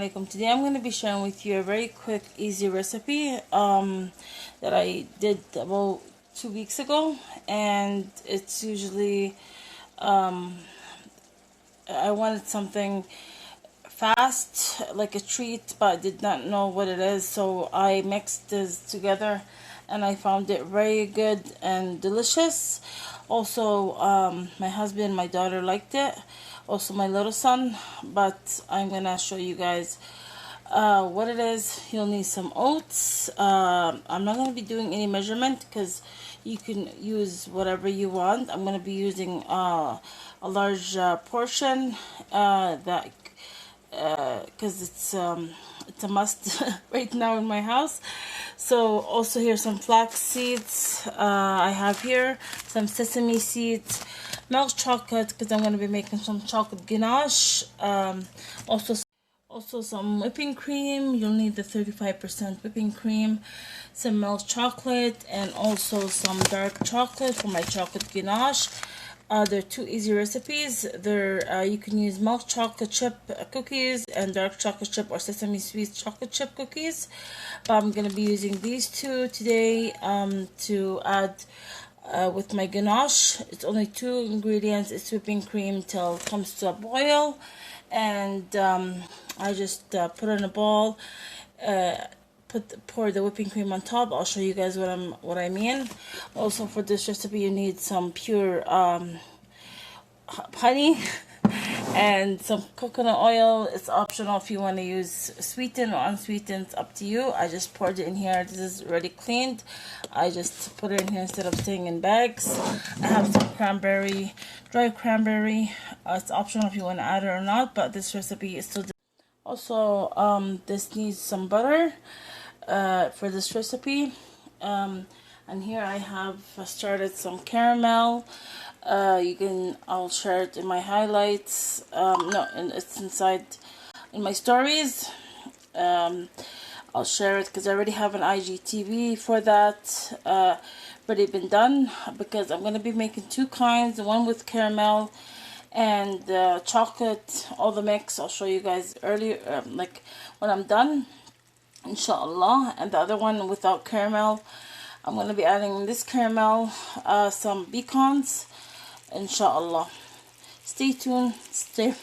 Alaikum. Today I'm going to be sharing with you a very quick, easy recipe that I did about 2 weeks ago, and it's usually I wanted something fast, like a treat, but I did not know what it is, so I mixed this together and I found it very good and delicious. Also, my husband and my daughter liked it, also my little son, but I'm gonna show you guys what it is. You'll need some oats. I'm not gonna be doing any measurement because you can use whatever you want. I'm gonna be using a large portion that because it's a must right now in my house. So also here's some flax seeds. I have here some sesame seeds, milk chocolate because I'm going to be making some chocolate ganache. Also some whipping cream. You'll need the 35% whipping cream, some milk chocolate, and also some dark chocolate for my chocolate ganache. They're two easy recipes. You can use milk chocolate chip cookies and dark chocolate chip or sesame sweet chocolate chip cookies. But I'm going to be using these two today to add with my ganache. It's only 2 ingredients. It's whipping cream till it comes to a boil, and I just put it in a bowl. Pour the whipping cream on top. I'll show you guys what I mean. Also, for this recipe, you need some pure honey and some coconut oil. It's optional if you want to use sweetened or unsweetened. It's up to you. I just poured it in here. This is already cleaned. I just put it in here instead of staying in bags. I have some dry cranberry. It's optional if you want to add it or not, but this recipe is still. Also, this needs some butter for this recipe, and here I have started some caramel. I'll share it in my highlights. It's inside in my stories. I'll share it because I already have an IGTV for that already been done, because I'm going to be making 2 kinds, one with caramel and chocolate, all the mix. I'll show you guys earlier, like when I'm done, inshallah. And the other one without caramel, I'm going to be adding this caramel, some pecans, inshallah. Stay tuned. Stay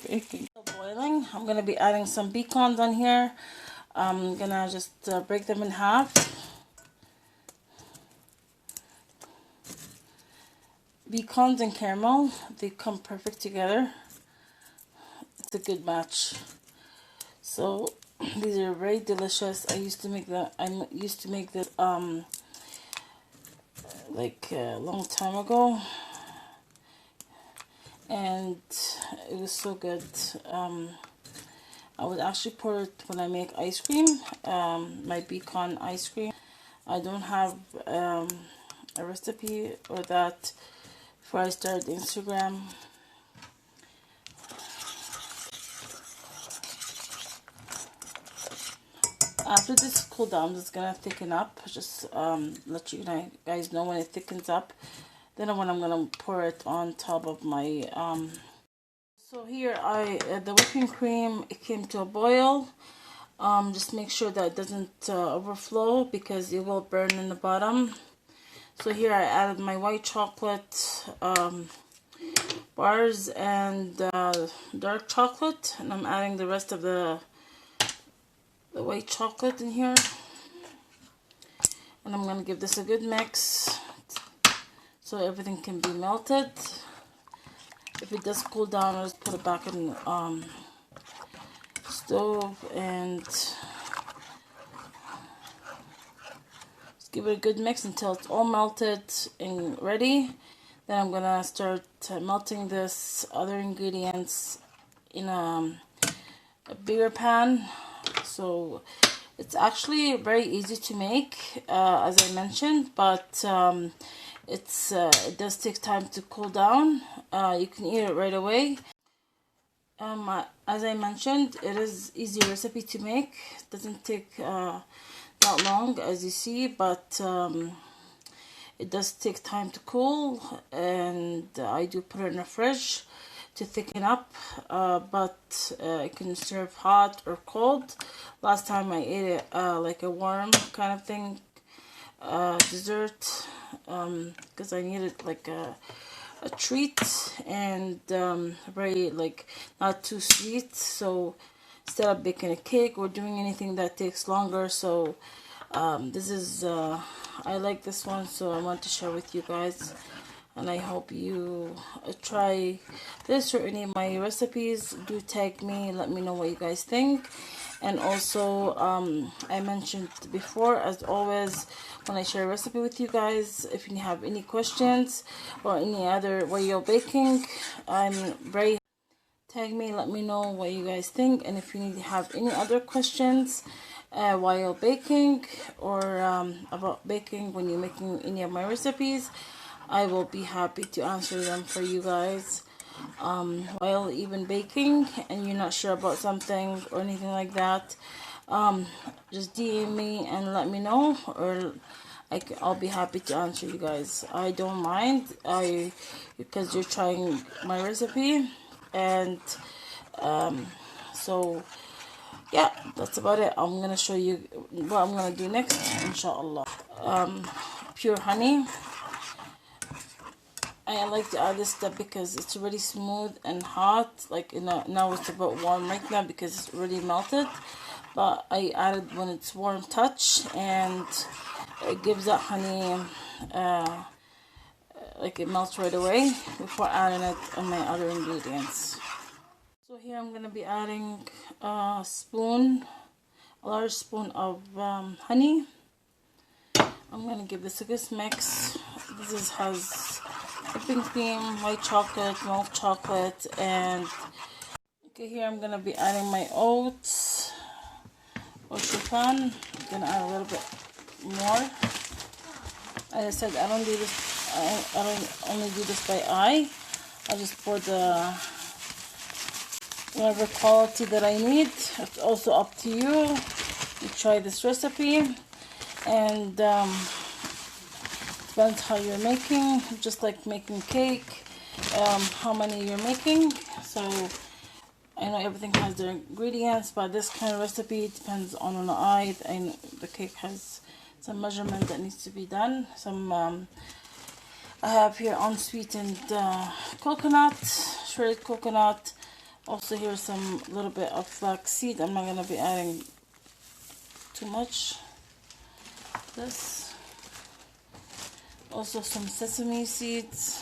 baking. Boiling. I'm going to be adding some pecans on here. I'm going to just break them in half. Pecans and caramel, they come perfect together. It's a good match. So these are very delicious. I used to make that like a long time ago, and it was so good. I would actually pour it when I make ice cream, my pecan ice cream. I don't have a recipe or that before I started Instagram. After this cool down, it's gonna thicken up. Just let you guys know when it thickens up. Then when I'm gonna pour it on top of my So here the whipping cream, it came to a boil. Just make sure that it doesn't overflow because it will burn in the bottom. So here I added my white chocolate bars and dark chocolate, and I'm adding the rest of the white chocolate in here, and I'm going to give this a good mix so everything can be melted. If it does cool down, I'll just put it back in the stove and give it a good mix until it's all melted and ready. Then I'm gonna start melting this other ingredients in a bigger pan. So it's actually very easy to make, as I mentioned, but it does take time to cool down. You can eat it right away. As I mentioned, it is easy recipe to make. It doesn't take not long, as you see, but it does take time to cool, and I do put it in the fridge to thicken up, but it can serve hot or cold. Last time I ate it like a warm kind of thing, dessert, because I needed like a treat, and very like not too sweet. So instead of baking a cake or doing anything that takes longer, so this is I like this one, so I want to share with you guys, and I hope you try this or any of my recipes. Do tag me, let me know what you guys think. And also I mentioned before, as always, when I share a recipe with you guys, if you have any questions or any other way you're baking, I'm very tag me, let me know what you guys think. And if you need to have any other questions while you're baking, or about baking when you're making any of my recipes, I will be happy to answer them for you guys. While even baking and you're not sure about something or anything like that, just DM me and let me know, or I'll be happy to answer you guys. I don't mind, because you're trying my recipe. And so yeah, that's about it. I'm gonna show you what I'm gonna do next, inshallah. Pure honey. I like to add this step because it's really smooth and hot. Like, you know, now it's a bit warm right now because it's already melted, but I added when it's warm touch, and it gives that honey like it melts right away before adding it on my other ingredients. So here I'm gonna be adding a large spoon of honey. I'm gonna give this a good mix. This has whipping cream, white chocolate, milk chocolate, and okay, here I'm gonna be adding my oats or chiffon. I'm gonna add a little bit more. As I said, I don't do this. I don't only do this by eye. I just pour the whatever quality that I need. It's also up to you. You try this recipe, and depends how you're making, just like making cake, how many you're making. So I know everything has their ingredients, but this kind of recipe depends on an eye. I know the cake has some measurement that needs to be done. Some I have here unsweetened coconut, shredded coconut. Also here some little bit of flax seed. I'm not going to be adding too much. This. Also some sesame seeds.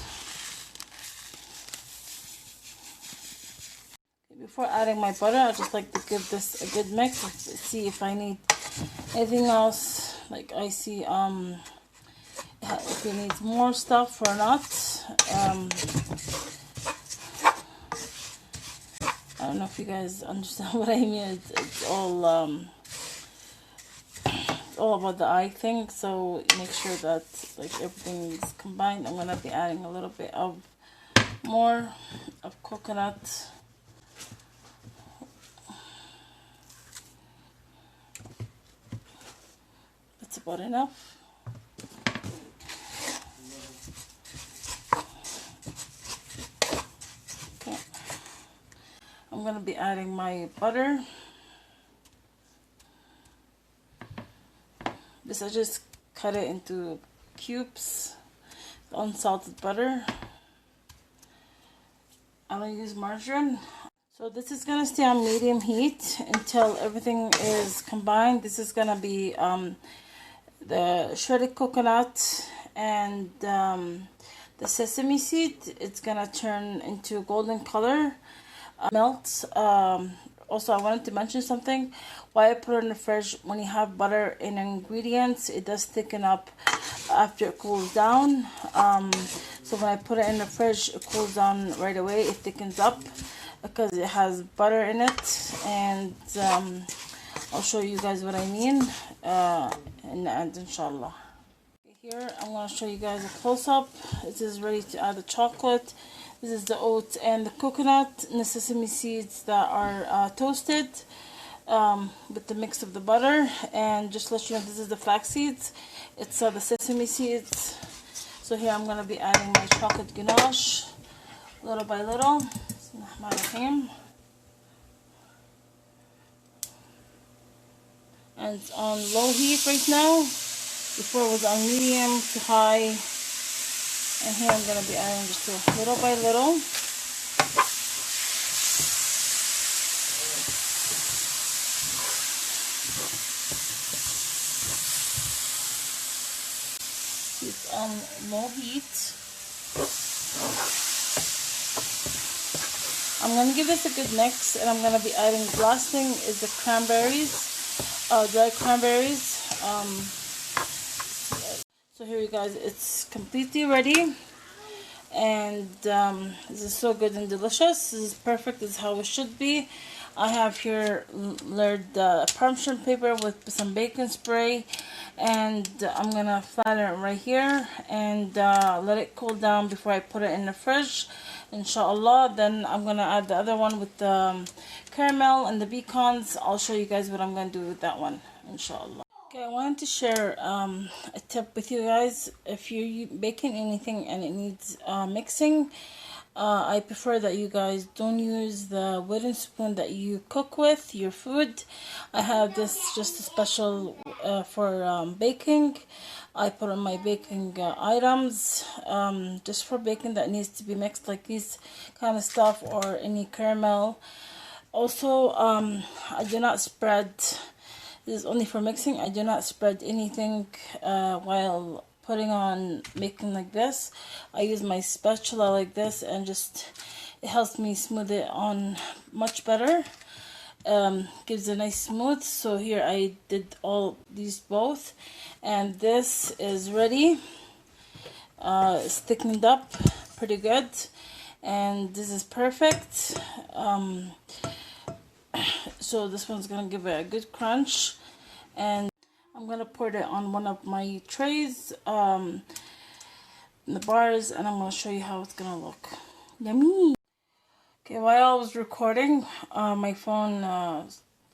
Before adding my butter, I just like to give this a good mix. See if I need anything else. Like I see if it needs more stuff or not. I don't know if you guys understand what I mean. It's all about the eye thing, so make sure that like everything is combined. I'm gonna be adding a little bit of more of coconut. That's about enough. Okay, I'm gonna be adding my butter. This, I just cut it into cubes, unsalted butter. I don't use margarine. So this is gonna stay on medium heat until everything is combined. This is gonna be the shredded coconut and the sesame seed. It's gonna turn into golden color, melt. Also, I wanted to mention something. Why I put it in the fridge, when you have butter in ingredients, it does thicken up after it cools down. So when I put it in the fridge, it cools down right away. It thickens up because it has butter in it. And I'll show you guys what I mean in the end, inshallah. Here, I'm going to show you guys a close-up. This is ready to add the chocolate. This is the oats and the coconut and the sesame seeds that are toasted with the mix of the butter. And just to let you know, this is the flax seeds. It's the sesame seeds. So here I'm going to be adding my chocolate ganache little by little. Bismillahirrahmanirrahim. And it's on low heat right now. Before it was on medium to high. And here I'm going to be adding just little by little. It's on low heat. I'm going to give this a good mix, and I'm going to be adding, last thing is the cranberries, dried cranberries. So here you guys, it's completely ready, and this is so good and delicious. This is perfect. This is how it should be. I have here layered parchment paper with some bacon spray, and I'm gonna flatten it right here and let it cool down before I put it in the fridge, inshallah. Then I'm gonna add the other one with the caramel and the pecans. I'll show you guys what I'm gonna do with that one, inshallah. Okay, I wanted to share a tip with you guys. If you're baking anything and it needs mixing, I prefer that you guys don't use the wooden spoon that you cook with your food. I have this just a special for baking. I put on my baking items just for baking that needs to be mixed, like these kind of stuff, or any caramel. Also, I do not spread, this is only for mixing. I do not spread anything while putting on, making like this. I use my spatula like this, and just it helps me smooth it on much better. Gives a nice smooth. So here I did all these both, and this is ready. It's thickened up pretty good, and this is perfect. So this one's gonna give it a good crunch, and I'm gonna pour it on one of my trays, in the bars, and I'm gonna show you how it's gonna look. Yummy. Okay, while I was recording, my phone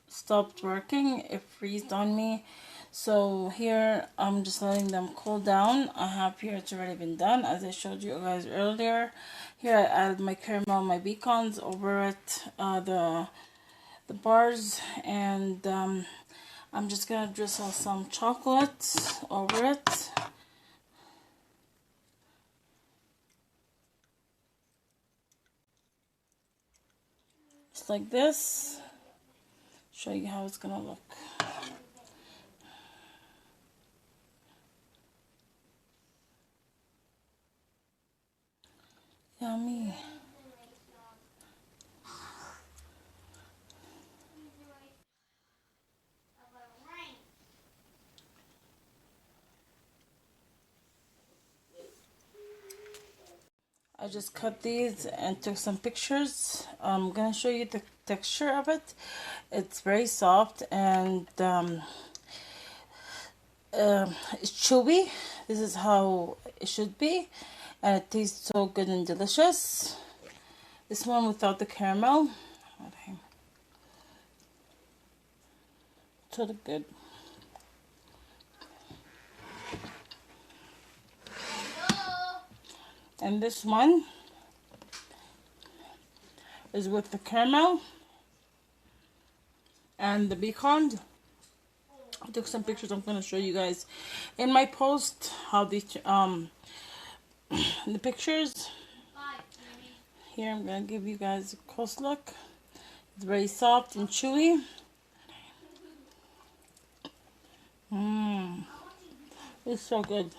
stopped working. It freezed on me. So here I'm just letting them cool down. I have here, it's already been done, as I showed you guys earlier. Here I added my caramel, my pecans over it, the bars, and I'm just gonna drizzle some chocolate over it. Just like this. Show you how it's gonna look. Yummy. I just cut these and took some pictures. I'm gonna show you the texture of it. It's very soft, and it's chewy. This is how it should be, and it tastes so good and delicious. This one without the caramel. Okay. So good. And this one is with the caramel and the pecan. I took some pictures. I'm going to show you guys in my post how these the pictures. Here I'm going to give you guys a close look. It's very soft and chewy. It's so good.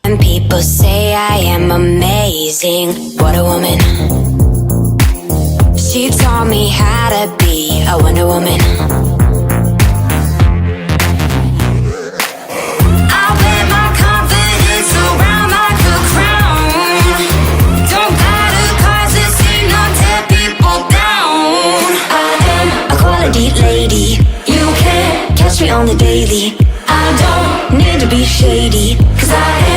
And people say I am amazing. What a woman. She taught me how to be a Wonder Woman. I wear my confidence around like a crown. Don't gotta cause a scene or tear people down. I am a quality lady. You can't catch me on the daily. I don't need to be shady, cause I am